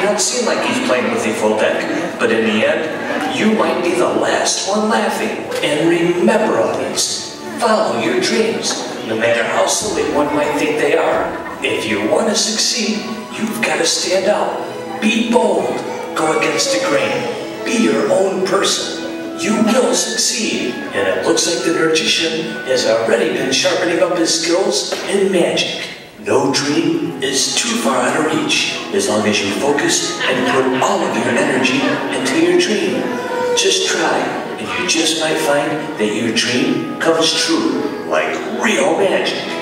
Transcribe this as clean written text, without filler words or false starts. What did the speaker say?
not seem like he's playing with a full deck, but in the end, you might be the last one laughing. And remember always, follow your dreams, no matter how silly one might think they are. If you want to succeed, you've got to stand out. Be bold. Go against the grain. Be your own person. You will succeed. And it looks like the NerdGician has already been sharpening up his skills in magic. No dream is too far out of reach, as long as you focus and put all of your energy into your dream. Just try, and you just might find that your dream comes true, like real magic.